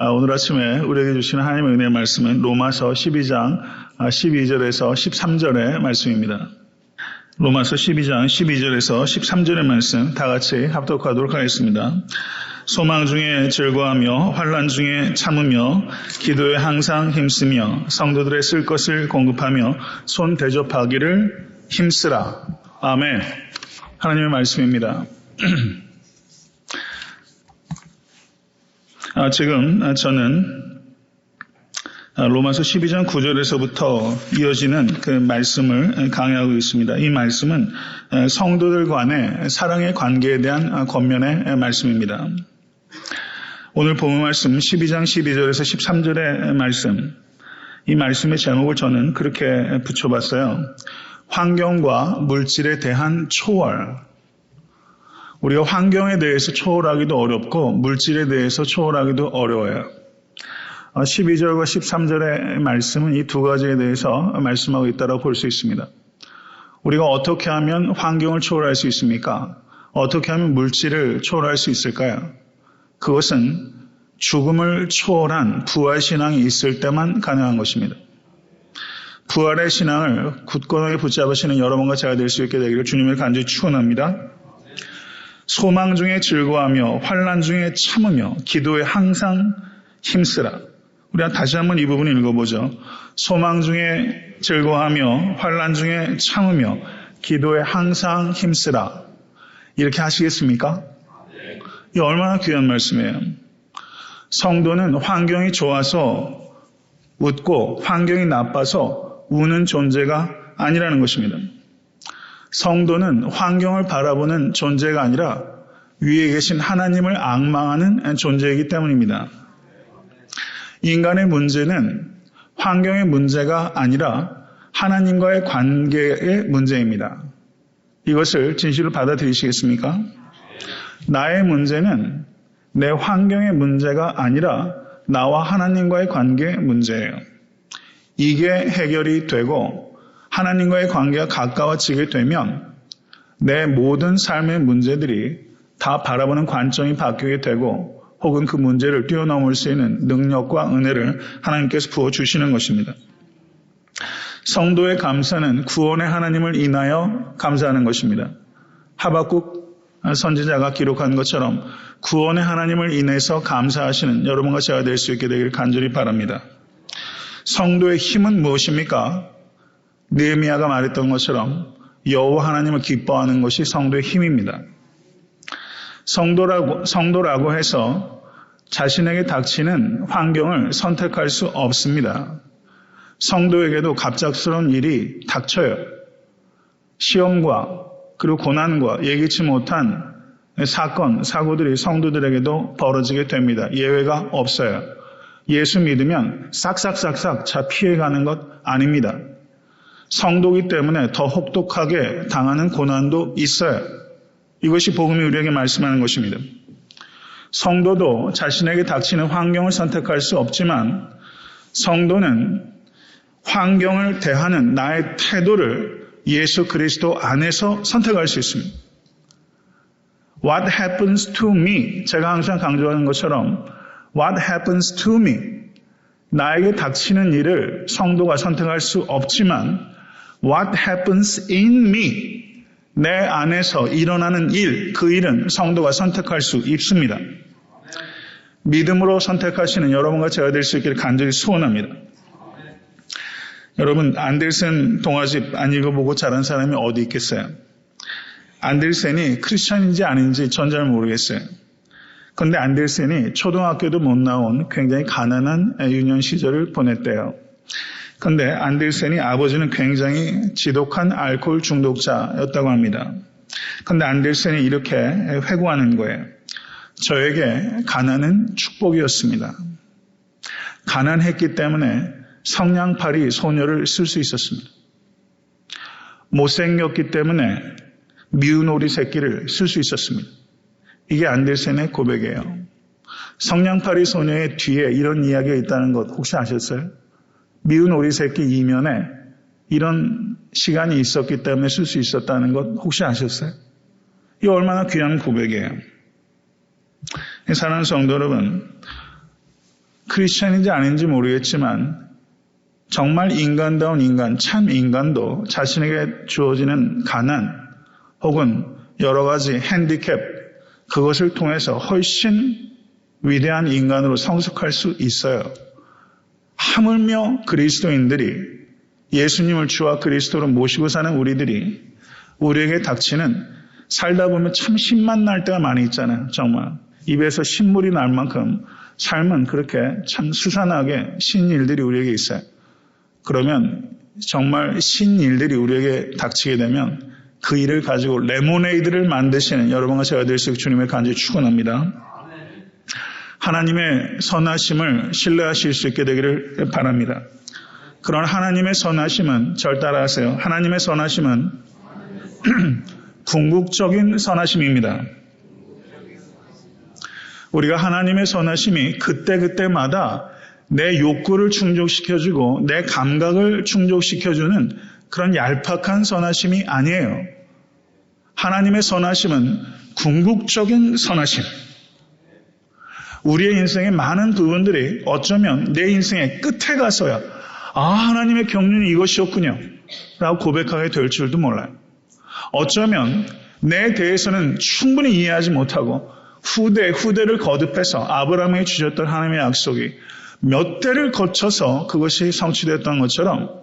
오늘 아침에 우리에게 주시는 하나님의 은혜의 말씀은 로마서 12장 12절에서 13절의 말씀입니다. 로마서 12장 12절에서 13절의 말씀 다 같이 합독하도록 하겠습니다. 소망 중에 즐거워하며 환난 중에 참으며 기도에 항상 힘쓰며 성도들의 쓸 것을 공급하며 손 대접하기를 힘쓰라. 아멘. 하나님의 말씀입니다. 지금 저는 로마서 12장 9절에서부터 이어지는 그 말씀을 강의하고 있습니다. 이 말씀은 성도들 간의 사랑의 관계에 대한 겉면의 말씀입니다. 오늘 본문 말씀 12장 12절에서 13절의 말씀, 이 말씀의 제목을 저는 그렇게 붙여봤어요. 환경과 물질에 대한 초월. 우리가 환경에 대해서 초월하기도 어렵고 물질에 대해서 초월하기도 어려워요. 12절과 13절의 말씀은 이 두 가지에 대해서 말씀하고 있다고 볼 수 있습니다. 우리가 어떻게 하면 환경을 초월할 수 있습니까? 어떻게 하면 물질을 초월할 수 있을까요? 그것은 죽음을 초월한 부활신앙이 있을 때만 가능한 것입니다. 부활의 신앙을 굳건하게 붙잡으시는 여러분과 제가 될 수 있게 되기를 주님을 간절히 축원합니다. 소망 중에 즐거워하며 환난 중에 참으며 기도에 항상 힘쓰라. 우리가 다시 한번 이 부분을 읽어보죠. 소망 중에 즐거워하며 환난 중에 참으며 기도에 항상 힘쓰라. 이렇게 하시겠습니까? 이 얼마나 귀한 말씀이에요. 성도는 환경이 좋아서 웃고 환경이 나빠서 우는 존재가 아니라는 것입니다. 성도는 환경을 바라보는 존재가 아니라 위에 계신 하나님을 앙망하는 존재이기 때문입니다. 인간의 문제는 환경의 문제가 아니라 하나님과의 관계의 문제입니다. 이것을 진실로 받아들이시겠습니까? 나의 문제는 내 환경의 문제가 아니라 나와 하나님과의 관계의 문제예요. 이게 해결이 되고 하나님과의 관계가 가까워지게 되면 내 모든 삶의 문제들이 다 바라보는 관점이 바뀌게 되고 혹은 그 문제를 뛰어넘을 수 있는 능력과 은혜를 하나님께서 부어주시는 것입니다. 성도의 감사는 구원의 하나님을 인하여 감사하는 것입니다. 하박국 선지자가 기록한 것처럼 구원의 하나님을 인해서 감사하시는 여러분과 제가 될 수 있게 되기를 간절히 바랍니다. 성도의 힘은 무엇입니까? 느헤미야가 말했던 것처럼 여호와 하나님을 기뻐하는 것이 성도의 힘입니다. 성도라고 해서 자신에게 닥치는 환경을 선택할 수 없습니다. 성도에게도 갑작스러운 일이 닥쳐요. 시험과 그리고 고난과 예기치 못한 사건, 사고들이 성도들에게도 벌어지게 됩니다. 예외가 없어요. 예수 믿으면 싹싹싹싹 다 피해가는 것 아닙니다. 성도이기 때문에 더 혹독하게 당하는 고난도 있어요. 이것이 복음이 우리에게 말씀하는 것입니다. 성도도 자신에게 닥치는 환경을 선택할 수 없지만 성도는 환경을 대하는 나의 태도를 예수 그리스도 안에서 선택할 수 있습니다. What happens to me? 제가 항상 강조하는 것처럼 What happens to me? 나에게 닥치는 일을 성도가 선택할 수 없지만 What happens in me? 내 안에서 일어나는 일, 그 일은 성도가 선택할 수 있습니다. 믿음으로 선택하시는 여러분과 제가 될 수 있기를 간절히 소원합니다. 여러분, 안델센 동화집 안 읽어보고 자란 사람이 어디 있겠어요? 안델센이 크리스천인지 아닌지 전 잘 모르겠어요. 그런데 안델센이 초등학교도 못 나온 굉장히 가난한 유년 시절을 보냈대요. 그런데 안델센이 아버지는 굉장히 지독한 알코올 중독자였다고 합니다. 그런데 안델센이 이렇게 회고하는 거예요. 저에게 가난은 축복이었습니다. 가난했기 때문에 성냥팔이 소녀를 쓸 수 있었습니다. 못생겼기 때문에 미운 오리 새끼를 쓸 수 있었습니다. 이게 안델센의 고백이에요. 성냥팔이 소녀의 뒤에 이런 이야기가 있다는 것 혹시 아셨어요? 미운 오리 새끼 이면에 이런 시간이 있었기 때문에 쓸 수 있었다는 것 혹시 아셨어요? 이 얼마나 귀한 고백이에요. 사랑하는 성도 여러분, 크리스천인지 아닌지 모르겠지만 정말 인간다운 인간, 참 인간도 자신에게 주어지는 가난 혹은 여러 가지 핸디캡, 그것을 통해서 훨씬 위대한 인간으로 성숙할 수 있어요. 하물며 그리스도인들이 예수님을 주와 그리스도로 모시고 사는 우리에게 닥치는 살다 보면 참 신만 날 때가 많이 있잖아요. 정말 입에서 신물이 날 만큼 삶은 그렇게 참 수산하게 신일들이 우리에게 있어요. 그러면 정말 신일들이 우리에게 닥치게 되면 그 일을 가지고 레모네이드를 만드시는 여러분과 제가 될 수 있게 주님의 간절히 축원합니다. 하나님의 선하심을 신뢰하실 수 있게 되기를 바랍니다. 그런 하나님의 선하심은 절 따라하세요. 하나님의 선하심은 궁극적인 선하심입니다. 우리가 하나님의 선하심이 그때그때마다 내 욕구를 충족시켜주고 내 감각을 충족시켜주는 그런 얄팍한 선하심이 아니에요. 하나님의 선하심은 궁극적인 선하심. 우리의 인생의 많은 부분들이 어쩌면 내 인생의 끝에 가서야 하나님의 경륜이 이것이었군요 라고 고백하게 될 줄도 몰라요. 어쩌면 내 대해서는 충분히 이해하지 못하고 후대를 거듭해서 아브라함에게 주셨던 하나님의 약속이 몇 대를 거쳐서 그것이 성취됐던 것처럼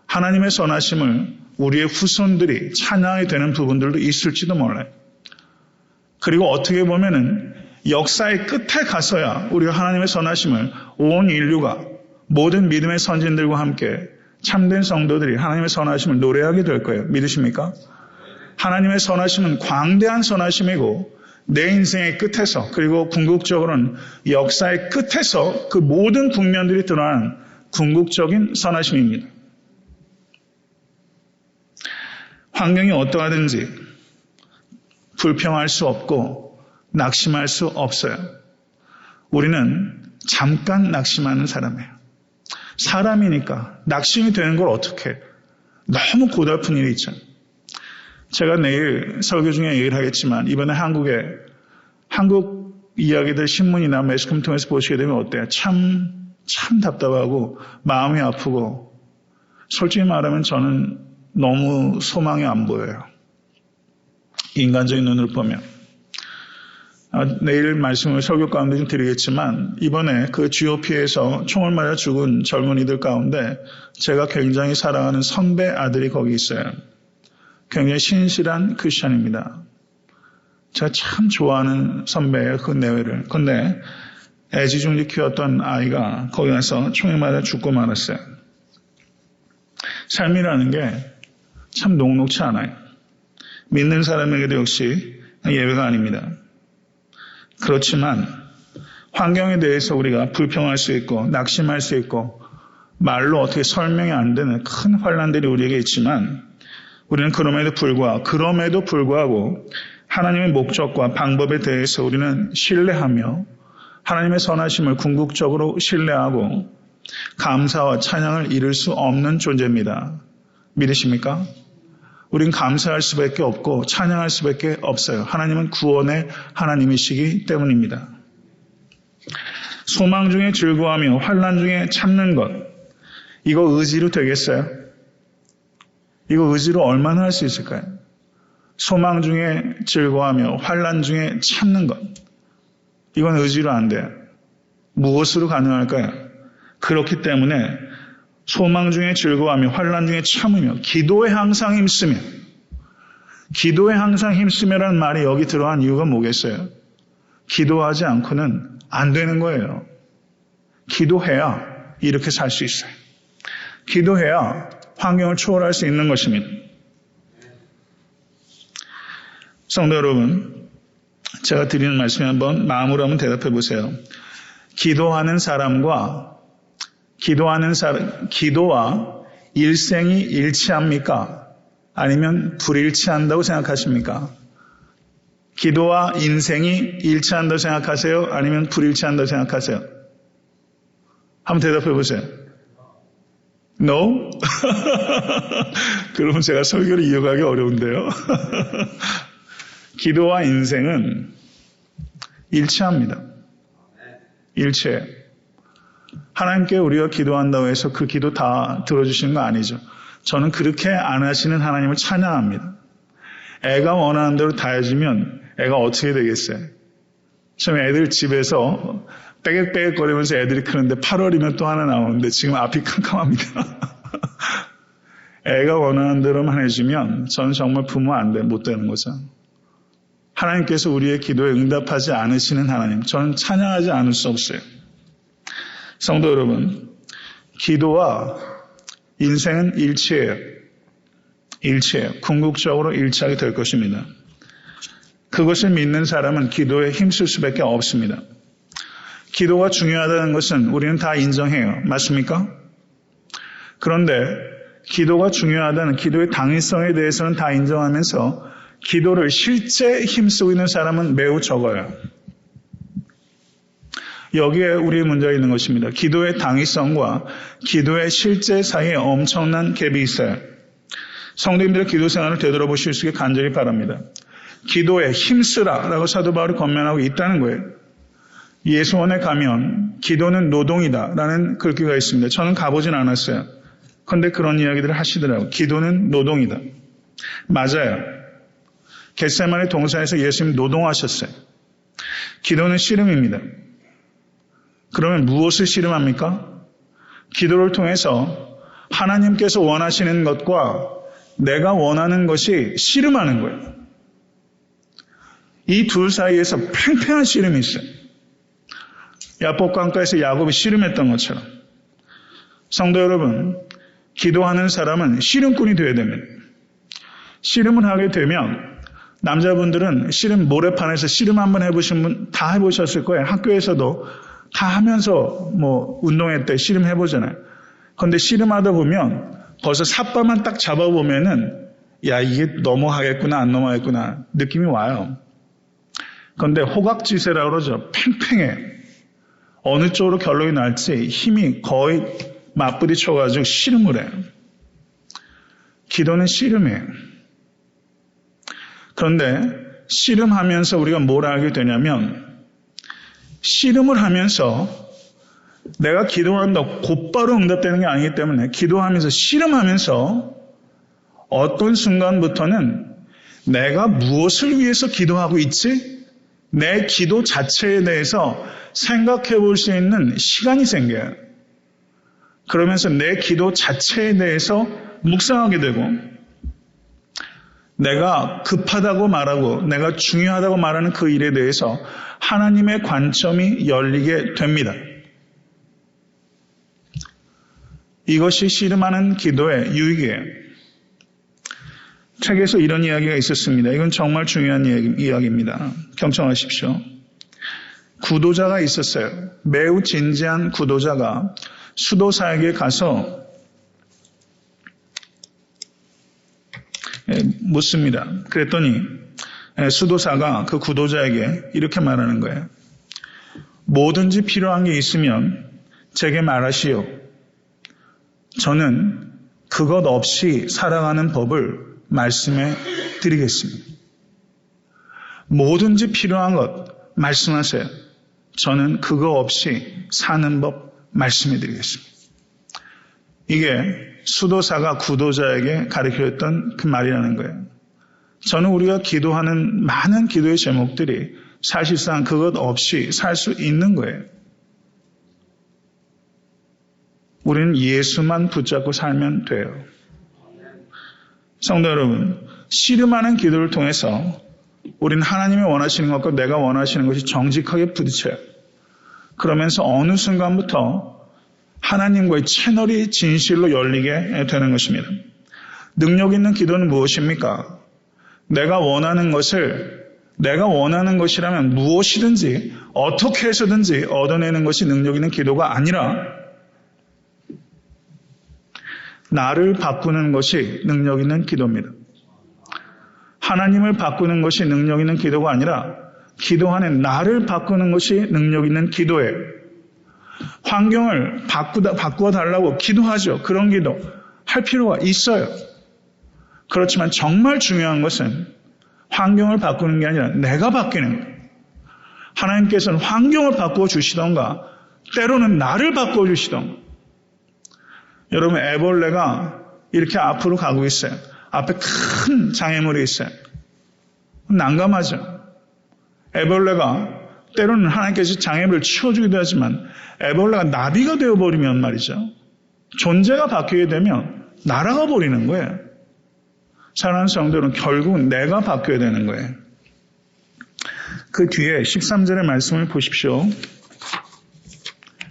하나님의 선하심을 우리의 후손들이 찬양하게 되는 부분들도 있을지도 몰라요. 그리고 어떻게 보면은 역사의 끝에 가서야 우리가 하나님의 선하심을 온 인류가 모든 믿음의 선진들과 함께 참된 성도들이 하나님의 선하심을 노래하게 될 거예요. 믿으십니까? 하나님의 선하심은 광대한 선하심이고 내 인생의 끝에서 그리고 궁극적으로는 역사의 끝에서 그 모든 국면들이 드러나는 궁극적인 선하심입니다. 환경이 어떠하든지 불평할 수 없고 낙심할 수 없어요. 우리는 잠깐 낙심하는 사람이에요. 사람이니까 낙심이 되는 걸 어떻게 해? 너무 고달픈 일이 있잖아요. 제가 내일 설교 중에 얘기를 하겠지만 이번에 한국 이야기들 신문이나 매스컴 통해서 보시게 되면 어때요? 참 답답하고 마음이 아프고 솔직히 말하면 저는 너무 소망이 안 보여요. 인간적인 눈으로 보면. 내일 말씀을 설교 가운데 좀 드리겠지만 이번에 그 GOP에서 총을 맞아 죽은 젊은이들 가운데 제가 굉장히 사랑하는 선배 아들이 거기 있어요. 굉장히 신실한 크리스천입니다. 제가 참 좋아하는 선배예요. 그 내외를. 근데 애지중지 키웠던 아이가 거기 가서 총에 맞아 죽고 말았어요. 삶이라는 게 참 녹록치 않아요. 믿는 사람에게도 역시 예외가 아닙니다. 그렇지만 환경에 대해서 우리가 불평할 수 있고 낙심할 수 있고 말로 어떻게 설명이 안 되는 큰 환난들이 우리에게 있지만 우리는 그럼에도 불구하고 하나님의 목적과 방법에 대해서 우리는 신뢰하며 하나님의 선하심을 궁극적으로 신뢰하고 감사와 찬양을 잃을 수 없는 존재입니다. 믿으십니까? 우린 감사할 수밖에 없고 찬양할 수밖에 없어요. 하나님은 구원의 하나님이시기 때문입니다. 소망 중에 즐거워하며 환난 중에 참는 것, 이거 의지로 되겠어요? 이거 의지로 얼마나 할 수 있을까요? 소망 중에 즐거워하며 환난 중에 참는 것, 이건 의지로 안 돼요. 무엇으로 가능할까요? 그렇기 때문에 소망 중에 즐거워하며 환난 중에 참으며 기도에 항상 힘쓰며, 기도에 항상 힘쓰며라는 말이 여기 들어간 이유가 뭐겠어요? 기도하지 않고는 안 되는 거예요. 기도해야 이렇게 살 수 있어요. 기도해야 환경을 초월할 수 있는 것입니다. 성도 여러분, 제가 드리는 말씀에 한번 마음으로 한번 대답해 보세요. 기도와 일생이 일치합니까? 아니면 불일치한다고 생각하십니까? 기도와 인생이 일치한다고 생각하세요? 아니면 불일치한다고 생각하세요? 한번 대답해 보세요. No? 그러면 제가 설교를 이어가기 어려운데요. 기도와 인생은 일치합니다. 일치해요. 하나님께 우리가 기도한다고 해서 그 기도 다 들어주시는 거 아니죠. 저는 그렇게 안 하시는 하나님을 찬양합니다. 애가 원하는 대로 다 해주면 애가 어떻게 되겠어요? 처음에 애들 집에서 빼객빼객거리면서 애들이 크는데 8월이면 또 하나 나오는데 지금 앞이 캄캄합니다. 애가 원하는 대로만 해주면 저는 정말 부모 못 되는 거죠. 하나님께서 우리의 기도에 응답하지 않으시는 하나님, 저는 찬양하지 않을 수 없어요. 성도 여러분, 기도와 인생은 일치예요. 궁극적으로 일치하게 될 것입니다. 그것을 믿는 사람은 기도에 힘쓸 수밖에 없습니다. 기도가 중요하다는 것은 우리는 다 인정해요. 맞습니까? 그런데 기도가 중요하다는 기도의 당위성에 대해서는 다 인정하면서 기도를 실제 힘쓰고 있는 사람은 매우 적어요. 여기에 우리의 문제가 있는 것입니다. 기도의 당위성과 기도의 실제 사이에 엄청난 갭이 있어요. 성도님들의 기도 생활을 되돌아보실 수 있게 간절히 바랍니다. 기도에 힘쓰라라고 사도 바울이 권면하고 있다는 거예요. 예수원에 가면 기도는 노동이다라는 글귀가 있습니다. 저는 가보진 않았어요. 그런데 그런 이야기들을 하시더라고요. 기도는 노동이다. 맞아요. 겟세마네 동산에서 예수님 노동하셨어요. 기도는 씨름입니다. 그러면 무엇을 씨름합니까? 기도를 통해서 하나님께서 원하시는 것과 내가 원하는 것이 씨름하는 거예요. 이 둘 사이에서 팽팽한 씨름이 있어요. 야복 강가에서 야곱이 씨름했던 것처럼. 성도 여러분, 기도하는 사람은 씨름꾼이 되어야 됩니다. 씨름을 하게 되면 남자분들은 씨름 모래판에서 씨름 한번 해보신 분 다 해보셨을 거예요. 학교에서도 다 하면서 운동회 때 씨름 해보잖아요. 그런데 씨름하다 보면 벌써 삿발만 딱 잡아보면은 야 이게 넘어가겠구나 안 넘어가겠구나 느낌이 와요. 그런데 호각지세라고 그러죠. 팽팽해. 어느 쪽으로 결론이 날지 힘이 거의 맞부딪혀가지고 씨름을 해요. 기도는 씨름이에요. 그런데 씨름하면서 우리가 뭘 알게 되냐면 씨름을 하면서 내가 기도한다고 곧바로 응답되는 게 아니기 때문에 기도하면서 씨름하면서 어떤 순간부터는 내가 무엇을 위해서 기도하고 있지? 내 기도 자체에 대해서 생각해 볼 수 있는 시간이 생겨요. 그러면서 내 기도 자체에 대해서 묵상하게 되고 내가 급하다고 말하고 내가 중요하다고 말하는 그 일에 대해서 하나님의 관점이 열리게 됩니다. 이것이 씨름하는 기도의 유익이에요. 책에서 이런 이야기가 있었습니다. 이건 정말 중요한 이야기입니다. 경청하십시오. 구도자가 있었어요. 매우 진지한 구도자가 수도사에게 가서 묻습니다. 그랬더니 수도사가 그 구도자에게 이렇게 말하는 거예요. 뭐든지 필요한 게 있으면 제게 말하시오. 저는 그것 없이 살아가는 법을 말씀해 드리겠습니다. 뭐든지 필요한 것 말씀하세요. 저는 그거 없이 사는 법 말씀해 드리겠습니다. 이게 수도사가 구도자에게 가르쳐줬던 그 말이라는 거예요. 저는 우리가 기도하는 많은 기도의 제목들이 사실상 그것 없이 살 수 있는 거예요. 우리는 예수만 붙잡고 살면 돼요. 성도 여러분, 씨름하는 기도를 통해서 우리는 하나님이 원하시는 것과 내가 원하시는 것이 정직하게 부딪혀요. 그러면서 어느 순간부터 하나님과의 채널이 진실로 열리게 되는 것입니다. 능력 있는 기도는 무엇입니까? 내가 원하는 것이라면 무엇이든지 어떻게 해서든지 얻어내는 것이 능력 있는 기도가 아니라 나를 바꾸는 것이 능력 있는 기도입니다. 하나님을 바꾸는 것이 능력 있는 기도가 아니라 기도 안에 나를 바꾸는 것이 능력 있는 기도예요. 환경을 바꾸어 달라고 기도하죠. 그런 기도 할 필요가 있어요. 그렇지만 정말 중요한 것은 환경을 바꾸는 게 아니라 내가 바뀌는 거예요. 하나님께서는 환경을 바꾸어 주시던가 때로는 나를 바꿔주시던. 여러분, 애벌레가 이렇게 앞으로 가고 있어요. 앞에 큰 장애물이 있어요. 난감하죠. 애벌레가 때로는 하나님께서 장애물을 치워주기도 하지만 애벌레가 나비가 되어버리면 말이죠. 존재가 바뀌게 되면 날아가 버리는 거예요. 사랑하는 성도는 결국은 내가 바뀌어야 되는 거예요. 그 뒤에 13절의 말씀을 보십시오.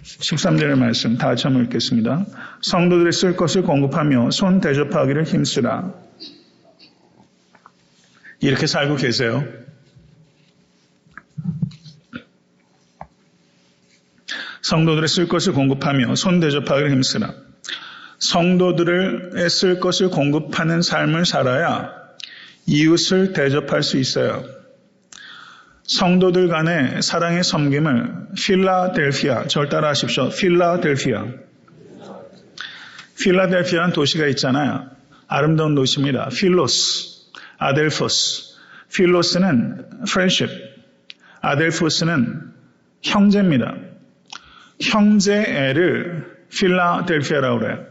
13절의 말씀 다 같이 한번 읽겠습니다. 성도들이 쓸 것을 공급하며 손 대접하기를 힘쓰라. 이렇게 살고 계세요. 성도들의 쓸 것을 공급하며 손 대접하기를 힘쓰라. 성도들의 쓸 것을 공급하는 삶을 살아야 이웃을 대접할 수 있어요. 성도들 간의 사랑의 섬김을 필라델피아, 절 따라 하십시오. 필라델피아라는 도시가 있잖아요. 아름다운 도시입니다. 필로스, 아델포스. 필로스는 friendship, 아델포스는 형제입니다. 형제애를 필라델피아라고 그래요.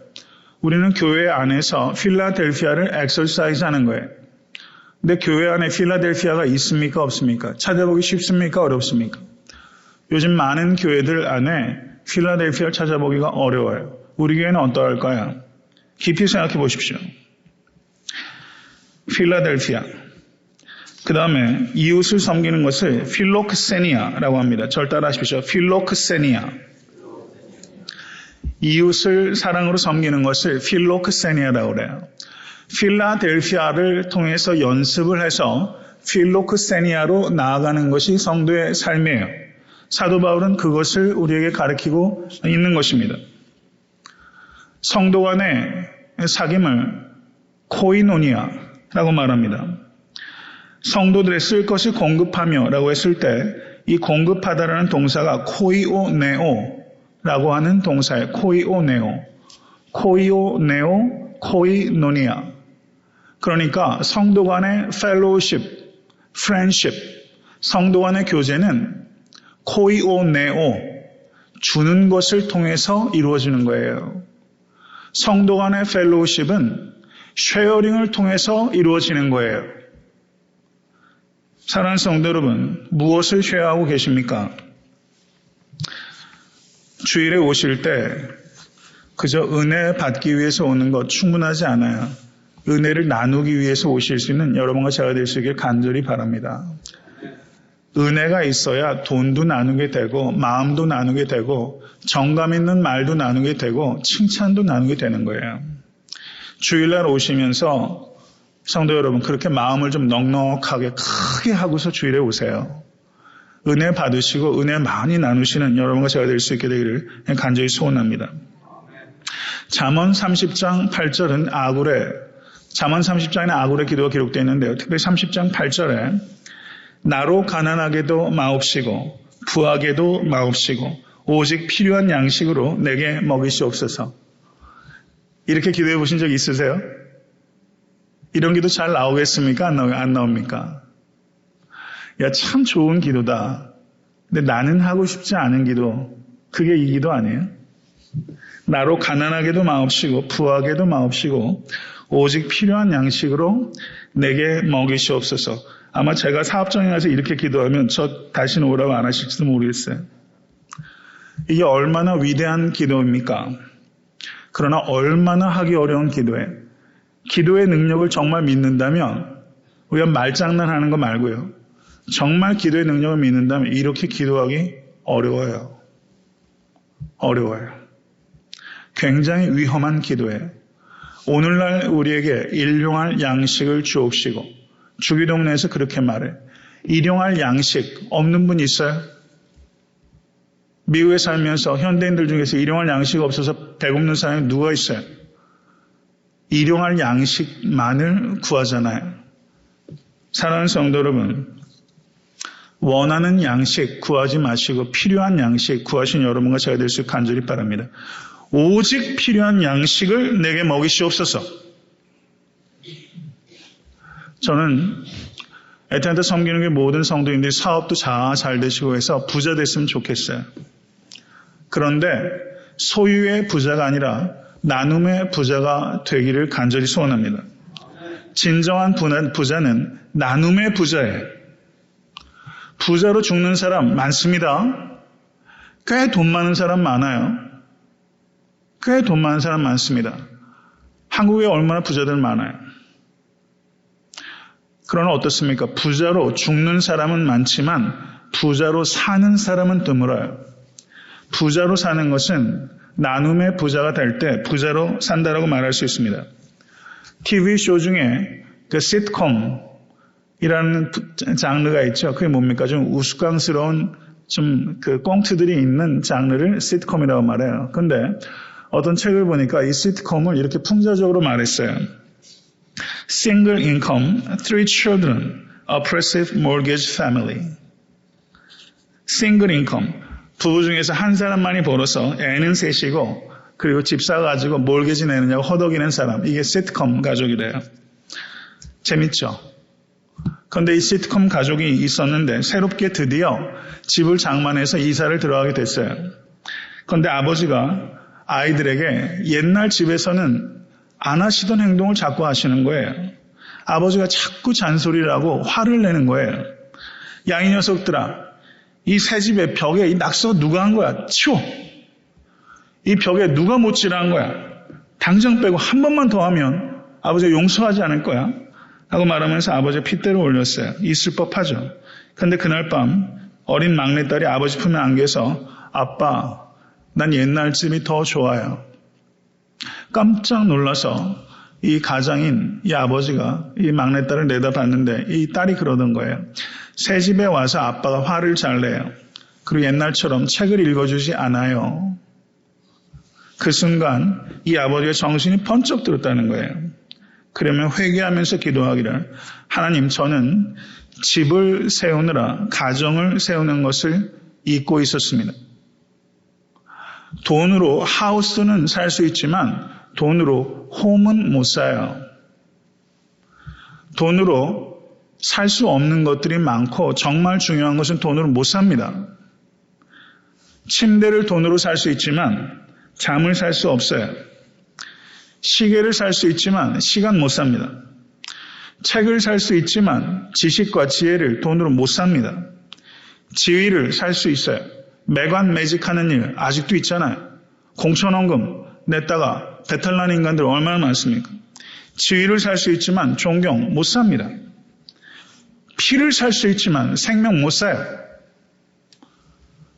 우리는 교회 안에서 필라델피아를 엑서사이즈 하는 거예요. 근데 교회 안에 필라델피아가 있습니까? 없습니까? 찾아보기 쉽습니까? 어렵습니까? 요즘 많은 교회들 안에 필라델피아를 찾아보기가 어려워요. 우리 교회는 어떠할까요? 깊이 생각해 보십시오. 필라델피아. 그 다음에 이웃을 섬기는 것을 필로크세니아라고 합니다. 절 따라 하십시오. 필로크세니아. 이웃을 사랑으로 섬기는 것을 필로크세니아라고 그래요. 필라델피아를 통해서 연습을 해서 필로크세니아로 나아가는 것이 성도의 삶이에요. 사도 바울은 그것을 우리에게 가르치고 있는 것입니다. 성도 간의 사귐을 코이노니아라고 말합니다. 성도들의 쓸 것을 공급하며 라고 했을 때 이 공급하다라는 동사가 코이오네오라고 하는 동사예요. 코이오네오, 코이노니아. 그러니까 성도 간의 fellowship, friendship, 성도 간의 교제는 코이오네오, 주는 것을 통해서 이루어지는 거예요. 성도 간의 fellowship은 쉐어링을 통해서 이루어지는 거예요. 사랑하는 성도 여러분, 무엇을 쉐어하고 계십니까? 주일에 오실 때 그저 은혜 받기 위해서 오는 것 충분하지 않아요. 은혜를 나누기 위해서 오실 수 있는 여러분과 제가 될 수 있길 간절히 바랍니다. 은혜가 있어야 돈도 나누게 되고 마음도 나누게 되고 정감 있는 말도 나누게 되고 칭찬도 나누게 되는 거예요. 주일날 오시면서 성도 여러분 그렇게 마음을 좀 넉넉하게 크게 하고서 주일에 오세요. 은혜 받으시고 은혜 많이 나누시는 여러분과 제가 될 수 있게 되기를 간절히 소원합니다. 잠언 30장 8절은 잠언 30장에는 아굴의 기도가 기록되어 있는데요. 특별히 30장 8절에 나로 가난하게도 마옵시고 부하게도 마옵시고 오직 필요한 양식으로 내게 먹이시옵소서. 이렇게 기도해 보신 적 있으세요? 이런 기도 잘 나오겠습니까? 안 나옵니까? 야, 참 좋은 기도다. 근데 나는 하고 싶지 않은 기도, 그게 이 기도 아니에요? 나로 가난하게도 마옵시고 부하게도 마옵시고 오직 필요한 양식으로 내게 먹이시옵소서. 아마 제가 사업장에 가서 이렇게 기도하면 저 다시는 오라고 안 하실지도 모르겠어요. 이게 얼마나 위대한 기도입니까? 그러나 얼마나 하기 어려운 기도예요. 기도의 능력을 정말 믿는다면 우리가 말장난하는 거 말고요. 정말 기도의 능력을 믿는다면 이렇게 기도하기 어려워요. 굉장히 위험한 기도예요. 오늘날 우리에게 일용할 양식을 주옵시고 주기도문에서 그렇게 말해. 일용할 양식 없는 분 있어요? 미국에 살면서 현대인들 중에서 일용할 양식 없어서 배고픈 사람이 누가 있어요? 일용할 양식만을 구하잖아요. 사랑하는 성도 여러분, 원하는 양식 구하지 마시고 필요한 양식 구하신 여러분과 제가 될 수 간절히 바랍니다. 오직 필요한 양식을 내게 먹이시옵소서. 저는 애타한테 섬기는 게 모든 성도인들이 사업도 잘 되시고 해서 부자 됐으면 좋겠어요. 그런데 소유의 부자가 아니라 나눔의 부자가 되기를 간절히 소원합니다. 진정한 부자는 나눔의 부자예요. 부자로 죽는 사람 많습니다. 꽤 돈 많은 사람 많아요. 꽤 돈 많은 사람 많습니다. 한국에 얼마나 부자들 많아요. 그러나 어떻습니까? 부자로 죽는 사람은 많지만 부자로 사는 사람은 드물어요. 부자로 사는 것은 나눔의 부자가 될 때 부자로 산다라고 말할 수 있습니다. TV쇼 중에 그 시트콤이라는 장르가 있죠. 그게 뭡니까? 좀 우스꽝스러운 좀 그 꽁트들이 있는 장르를 시트콤이라고 말해요. 근데 어떤 책을 보니까 이 시트콤을 이렇게 풍자적으로 말했어요. Single income, 3 children, oppressive mortgage family. Single income. 부부 중에서 한 사람만이 벌어서 애는 셋이고 그리고 집 사가지고 몰개지 내느냐고 허덕이는 사람. 이게 시트콤 가족이래요. 재밌죠? 그런데 이 시트콤 가족이 있었는데 새롭게 드디어 집을 장만해서 이사를 들어가게 됐어요. 그런데 아버지가 아이들에게 옛날 집에서는 안 하시던 행동을 자꾸 하시는 거예요. 아버지가 자꾸 잔소리를 하고 화를 내는 거예요. 야, 이 녀석들아, 이 새 집에 벽에 이 낙서 누가 한 거야? 치워! 이 벽에 누가 못질한 거야? 당장 빼고 한 번만 더 하면 아버지가 용서하지 않을 거야? 라고 말하면서 아버지가 핏대를 올렸어요. 있을 법하죠. 그런데 그날 밤 어린 막내딸이 아버지 품에 안겨서 아빠, 난 옛날 집이 더 좋아요. 깜짝 놀라서 이 가장인 이 아버지가 이 막내딸을 내다봤는데 이 딸이 그러던 거예요. 새 집에 와서 아빠가 화를 잘 내요. 그리고 옛날처럼 책을 읽어주지 않아요. 그 순간 이 아버지가 정신이 번쩍 들었다는 거예요. 그러면 회개하면서 기도하기를 하나님, 저는 집을 세우느라 가정을 세우는 것을 잊고 있었습니다. 돈으로 하우스는 살 수 있지만 돈으로 홈은 못 사요. 돈으로 살 수 없는 것들이 많고 정말 중요한 것은 돈으로 못 삽니다. 침대를 돈으로 살 수 있지만 잠을 살 수 없어요. 시계를 살 수 있지만 시간 못 삽니다. 책을 살 수 있지만 지식과 지혜를 돈으로 못 삽니다. 지위를 살 수 있어요. 매관매직하는 일 아직도 있잖아요. 공천원금 냈다가 배탈난 인간들 얼마나 많습니까? 지위를 살 수 있지만 존경 못 삽니다. 피를 살 수 있지만 생명 못 사요.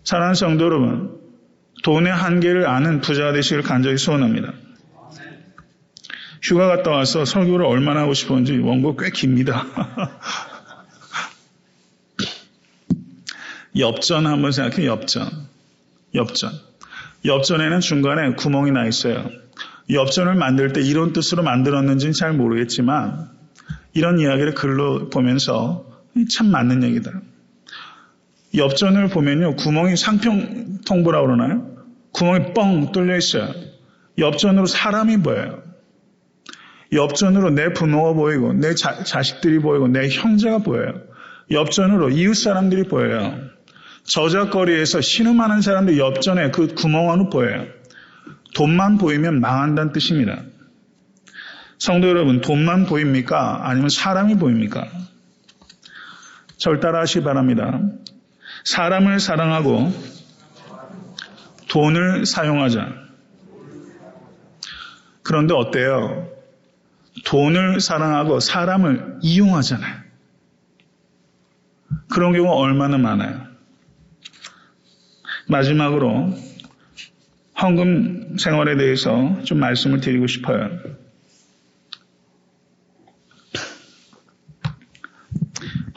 사랑하는 성도 여러분, 돈의 한계를 아는 부자가 되시기를 간절히 소원합니다. 휴가 갔다 와서 설교를 얼마나 하고 싶었는지 원고 꽤 깁니다. 엽전 한번 생각해. 엽전에는 중간에 구멍이 나 있어요. 엽전을 만들 때 이런 뜻으로 만들었는지는 잘 모르겠지만 이런 이야기를 글로 보면서 참 맞는 얘기다. 엽전을 보면요, 구멍이 상평통보라고 그러나요? 구멍이 뻥 뚫려 있어요. 엽전으로 사람이 보여요. 엽전으로 내 부모가 보이고 내 자식들이 보이고 내 형제가 보여요. 엽전으로 이웃 사람들이 보여요. 저작거리에서 신음하는 사람들 엽전에 그 구멍 안으로 보여요. 돈만 보이면 망한다는 뜻입니다. 성도 여러분, 돈만 보입니까? 아니면 사람이 보입니까? 절 따라 하시기 바랍니다. 사람을 사랑하고 돈을 사용하자. 그런데 어때요? 돈을 사랑하고 사람을 이용하잖아요. 그런 경우가 얼마나 많아요. 마지막으로 헌금 생활에 대해서 좀 말씀을 드리고 싶어요.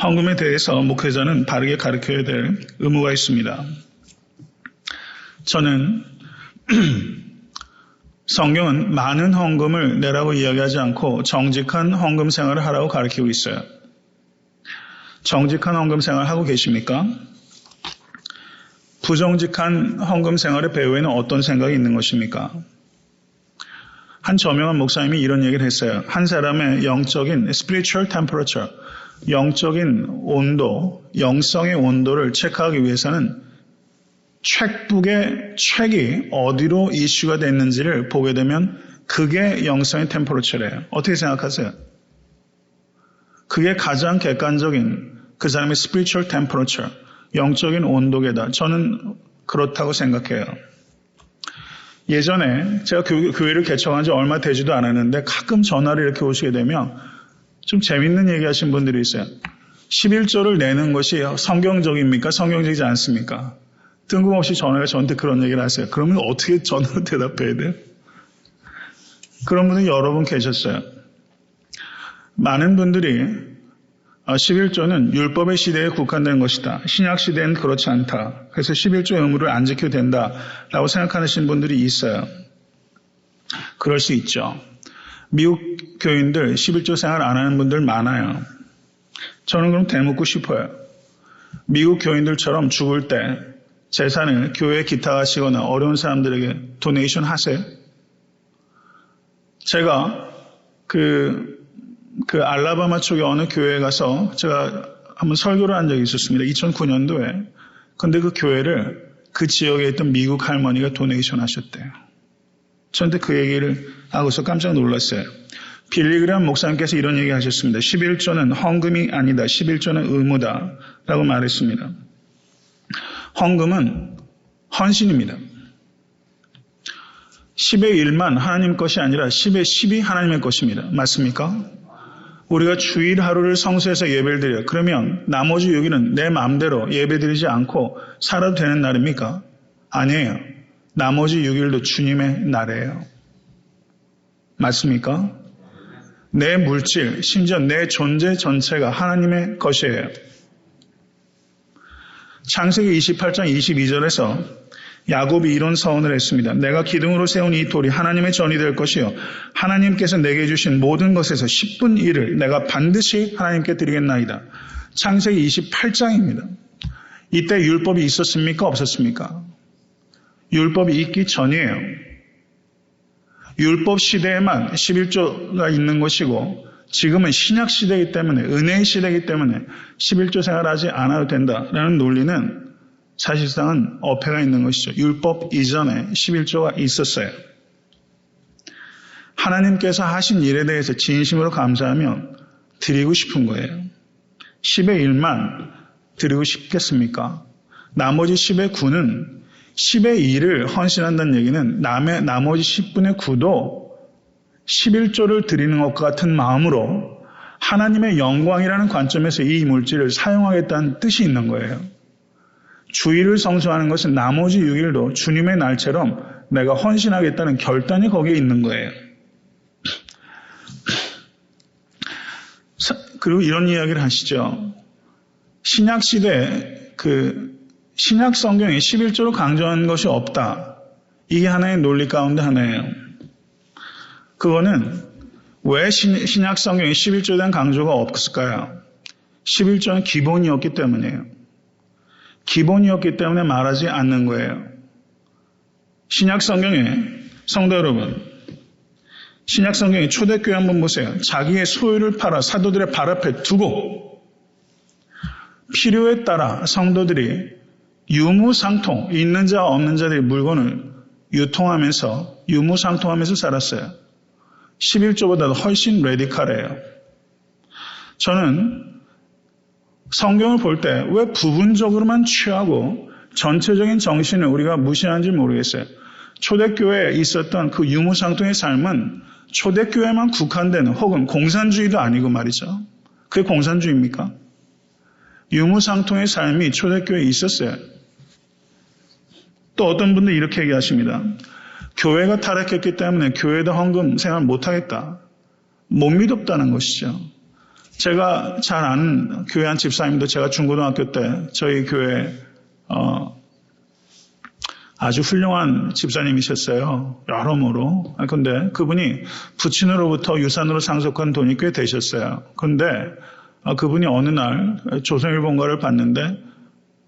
헌금에 대해서 목회자는 바르게 가르쳐야 될 의무가 있습니다. 저는 성경은 많은 헌금을 내라고 이야기하지 않고 정직한 헌금 생활을 하라고 가르치고 있어요. 정직한 헌금 생활 하고 계십니까? 부정직한 헌금 생활의 배후에는 어떤 생각이 있는 것입니까? 한 저명한 목사님이 이런 얘기를 했어요. 한 사람의 영적인 spiritual temperature, 영적인 온도, 영성의 온도를 체크하기 위해서는 책북의 책이 어디로 이슈가 됐는지를 보게 되면 그게 영성의 템퍼러처래요. 어떻게 생각하세요? 그게 가장 객관적인 그 사람의 spiritual temperature, 영적인 온도계다. 저는 그렇다고 생각해요. 예전에 제가 교회를 개척한 지 얼마 되지도 않았는데 가끔 전화를 이렇게 오시게 되면 좀 재밌는 얘기 하신 분들이 있어요. 11조를 내는 것이 성경적입니까? 성경적이지 않습니까? 뜬금없이 전화가 저한테 그런 얘기를 하세요. 그러면 어떻게 전화로 대답해야 돼요? 그런 분이 여러 분 계셨어요. 많은 분들이 11조는 율법의 시대에 국한된 것이다. 신약 시대는 그렇지 않다. 그래서 11조의 의무를 안 지켜도 된다라고 생각하시는 분들이 있어요. 그럴 수 있죠. 미국 교인들 11조 생활 안 하는 분들 많아요. 저는 그럼 대묻고 싶어요. 미국 교인들처럼 죽을 때 재산을 교회에 기탁하시거나 어려운 사람들에게 도네이션 하세요? 제가 그 알라바마 쪽에 어느 교회에 가서 제가 한번 설교를 한 적이 있었습니다. 2009년도에. 근데 그 교회를 그 지역에 있던 미국 할머니가 도네이션 하셨대요. 저한테 그 얘기를 하고서 깜짝 놀랐어요. 빌리그람 목사님께서 이런 얘기 하셨습니다. 11조는 헌금이 아니다. 11조는 의무다. 라고 말했습니다. 헌금은 헌신입니다. 10의 1만 하나님 것이 아니라 10의 10이 하나님의 것입니다. 맞습니까? 우리가 주일 하루를 성수해서 예배를 드려요. 그러면 나머지 6일은 내 마음대로 예배 드리지 않고 살아도 되는 날입니까? 아니에요. 나머지 6일도 주님의 날이에요. 맞습니까? 내 물질, 심지어 내 존재 전체가 하나님의 것이에요. 창세기 28장 22절에서 야곱이 이런 서원을 했습니다. 내가 기둥으로 세운 이 돌이 하나님의 전이 될 것이요 하나님께서 내게 주신 모든 것에서 10분 1을 내가 반드시 하나님께 드리겠나이다. 창세기 28장입니다. 이때 율법이 있었습니까? 없었습니까? 율법이 있기 전이에요. 율법 시대에만 11조가 있는 것이고 지금은 신약 시대이기 때문에 은혜의 시대이기 때문에 11조 생활하지 않아도 된다라는 논리는 사실상은 어폐가 있는 것이죠. 율법 이전에 11조가 있었어요. 하나님께서 하신 일에 대해서 진심으로 감사하면 드리고 싶은 거예요. 10의 1만 드리고 싶겠습니까? 나머지 10의 9는 10의 2를 헌신한다는 얘기는 나머지 10분의 9도 11조를 드리는 것과 같은 마음으로 하나님의 영광이라는 관점에서 이 물질을 사용하겠다는 뜻이 있는 거예요. 주일을 성수하는 것은 나머지 6일도 주님의 날처럼 내가 헌신하겠다는 결단이 거기에 있는 거예요. 그리고 이런 이야기를 하시죠. 신약 시대에 신약 성경에 11조로 강조하는 것이 없다. 이게 하나의 논리 가운데 하나예요. 그거는 왜 신약 성경에 11조에 대한 강조가 없을까요? 11조는 기본이었기 때문이에요. 기본이었기 때문에 말하지 않는 거예요. 신약 성경에 성도 여러분, 신약 성경에 초대교회 한번 보세요. 자기의 소유를 팔아 사도들의 발 앞에 두고 필요에 따라 성도들이 유무상통, 있는 자와 없는 자들의 물건을 유통하면서 유무상통하면서 살았어요. 11조보다도 훨씬 레디컬해요. 저는 성경을 볼 때 왜 부분적으로만 취하고 전체적인 정신을 우리가 무시하는지 모르겠어요. 초대교회에 있었던 그 유무상통의 삶은 초대교회만 국한되는 혹은 공산주의도 아니고 말이죠. 그게 공산주의입니까? 유무상통의 삶이 초대교회에 있었어요. 또 어떤 분들 이렇게 얘기하십니다. 교회가 타락했기 때문에 교회도 헌금 생활 못하겠다. 못 믿었다는 것이죠. 제가 잘 아는 교회 한 집사님도 제가 중고등학교 때 저희 교회 아주 훌륭한 집사님이셨어요. 여러모로. 그런데 그분이 부친으로부터 유산으로 상속한 돈이 꽤 되셨어요. 그런데 그분이 어느 날 조선일본가를 봤는데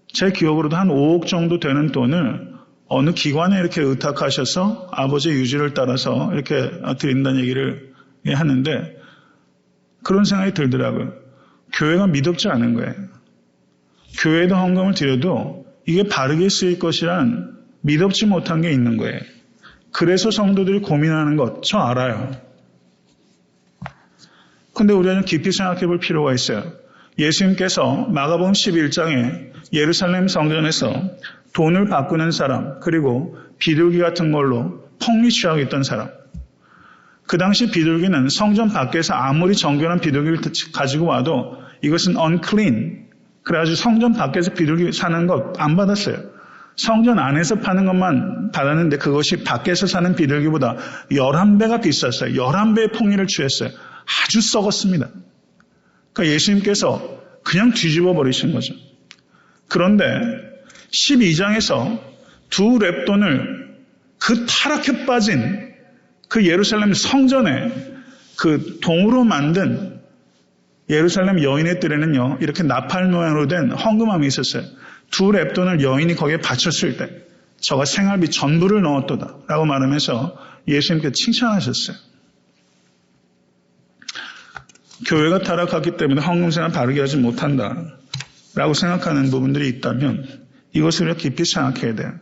제 기억으로도 한 5억 정도 되는 돈을 어느 기관에 이렇게 의탁하셔서 아버지의 유지를 따라서 이렇게 드린다는 얘기를 하는데 그런 생각이 들더라고요. 교회가 미덥지 않은 거예요. 교회도 헌금을 드려도 이게 바르게 쓰일 것이란 믿음지 못한 게 있는 거예요. 그래서 성도들이 고민하는 것, 저 알아요. 근데 우리가 좀 깊이 생각해 볼 필요가 있어요. 예수님께서 마가복음 11장에 예루살렘 성전에서 돈을 바꾸는 사람, 그리고 비둘기 같은 걸로 폭리 취하고 있던 사람. 그 당시 비둘기는 성전 밖에서 아무리 정결한 비둘기를 가지고 와도 이것은 unclean. 그래가지고 성전 밖에서 비둘기 사는 것 안 받았어요. 성전 안에서 파는 것만 받았는데 그것이 밖에서 사는 비둘기보다 11배가 비쌌어요. 11배의 폭리를 취했어요. 아주 썩었습니다. 그러니까 예수님께서 그냥 뒤집어 버리신 거죠. 그런데 12장에서 두 렙돈을 그 타락해 빠진 그 예루살렘 성전에 그 동으로 만든 예루살렘 여인의 뜰에는요, 이렇게 나팔 모양으로 된 헌금함이 있었어요. 두 렙돈을 여인이 거기에 바쳤을 때 저가 생활비 전부를 넣었도다 라고 말하면서 예수님께 칭찬하셨어요. 교회가 타락했기 때문에 헌금생활을 바르게 하지 못한다 라고 생각하는 부분들이 있다면 이것을 깊이 생각해야 돼요.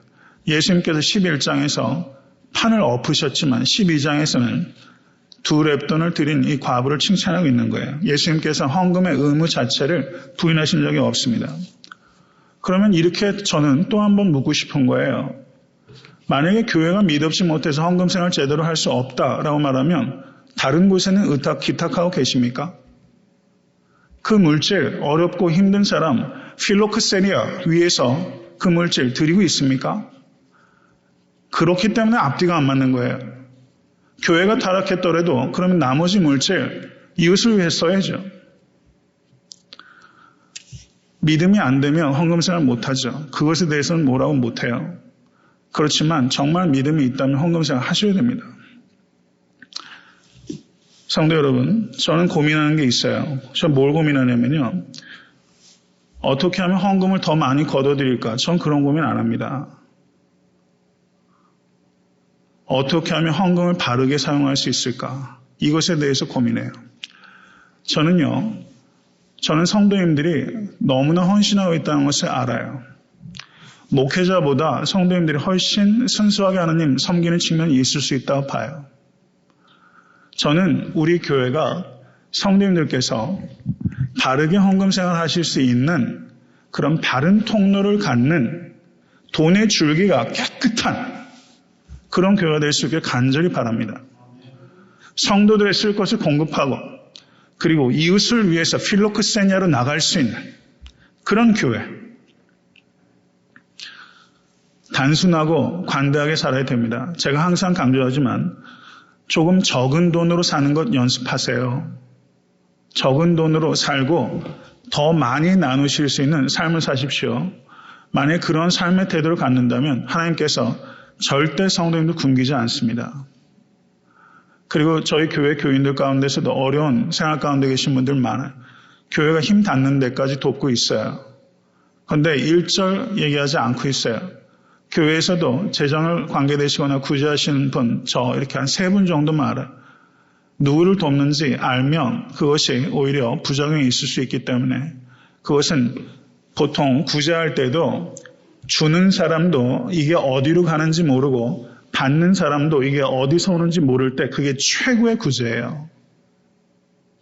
예수님께서 11장에서 판을 엎으셨지만 12장에서는 두 렙돈을 드린 이 과부를 칭찬하고 있는 거예요. 예수님께서 헌금의 의무 자체를 부인하신 적이 없습니다. 그러면 이렇게 저는 또 한 번 묻고 싶은 거예요. 만약에 교회가 믿음지 못해서 헌금생활을 제대로 할 수 없다라고 말하면 다른 곳에는 기탁하고 계십니까? 그 물질, 어렵고 힘든 사람, 필로크세리아 위에서 그 물질 드리고 있습니까? 그렇기 때문에 앞뒤가 안 맞는 거예요. 교회가 타락했더라도 그러면 나머지 물질, 이웃을 위해 써야죠. 믿음이 안 되면 헌금생활 못하죠. 그것에 대해서는 뭐라고 못해요. 그렇지만 정말 믿음이 있다면 헌금생활 하셔야 됩니다. 성도 여러분, 저는 고민하는 게 있어요. 저 뭘 고민하냐면요. 어떻게 하면 헌금을 더 많이 걷어들일까? 전 그런 고민 안 합니다. 어떻게 하면 헌금을 바르게 사용할 수 있을까? 이것에 대해서 고민해요. 저는 성도님들이 너무나 헌신하고 있다는 것을 알아요. 목회자보다 성도님들이 훨씬 순수하게 하나님 섬기는 측면이 있을 수 있다고 봐요. 저는 우리 교회가 성도님들께서 바르게 헌금 생활을 하실 수 있는 그런 바른 통로를 갖는 돈의 줄기가 깨끗한 그런 교회가 될 수 있길 간절히 바랍니다. 성도들의 쓸 것을 공급하고 그리고 이웃을 위해서 필로크세니아로 나갈 수 있는 그런 교회. 단순하고 관대하게 살아야 됩니다. 제가 항상 강조하지만 조금 적은 돈으로 사는 것 연습하세요. 적은 돈으로 살고 더 많이 나누실 수 있는 삶을 사십시오. 만약 그런 삶의 태도를 갖는다면 하나님께서 절대 성도님들 굶기지 않습니다. 그리고 저희 교회 교인들 가운데서도 어려운 생활 가운데 계신 분들 많아요. 교회가 힘 닿는 데까지 돕고 있어요. 그런데 일절 얘기하지 않고 있어요. 교회에서도 재정을 관계되시거나 구제하시는 분, 저 이렇게 한 3분 정도만 알아요. 누구를 돕는지 알면 그것이 오히려 부작용이 있을 수 있기 때문에 그것은 보통 구제할 때도 주는 사람도 이게 어디로 가는지 모르고 받는 사람도 이게 어디서 오는지 모를 때 그게 최고의 구제예요.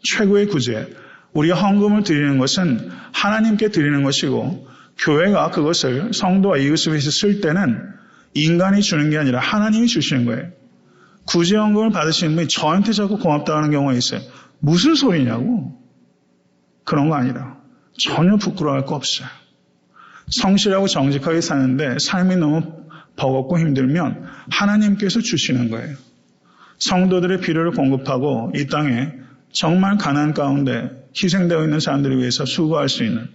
최고의 구제. 우리가 헌금을 드리는 것은 하나님께 드리는 것이고 교회가 그것을 성도와 이웃을 위해서 쓸 때는 인간이 주는 게 아니라 하나님이 주시는 거예요. 구제헌금을 받으시는 분이 저한테 자꾸 고맙다고 하는 경우가 있어요. 무슨 소리냐고. 그런 거 아니라 전혀 부끄러워할 거 없어요. 성실하고 정직하게 사는데 삶이 너무 버겁고 힘들면 하나님께서 주시는 거예요. 성도들의 필요를 공급하고 이 땅에 정말 가난 가운데 희생되어 있는 사람들을 위해서 수고할 수 있는.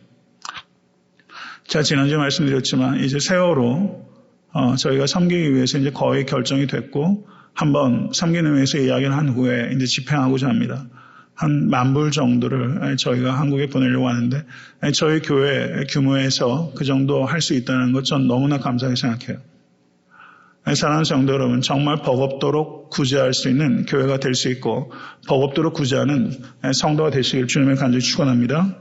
제가 지난주에 말씀드렸지만 이제 세월호 저희가 섬기기 위해서 이제 거의 결정이 됐고 한번 섬기는 위해서 이야기를 한 후에 이제 집행하고자 합니다. 한 10,000불 정도를 저희가 한국에 보내려고 하는데 저희 교회 규모에서 그 정도 할 수 있다는 것 전 너무나 감사하게 생각해요. 사랑하는 성도 여러분, 정말 버겁도록 구제할 수 있는 교회가 될 수 있고 버겁도록 구제하는 성도가 되시길 주님의 간절히 축원합니다.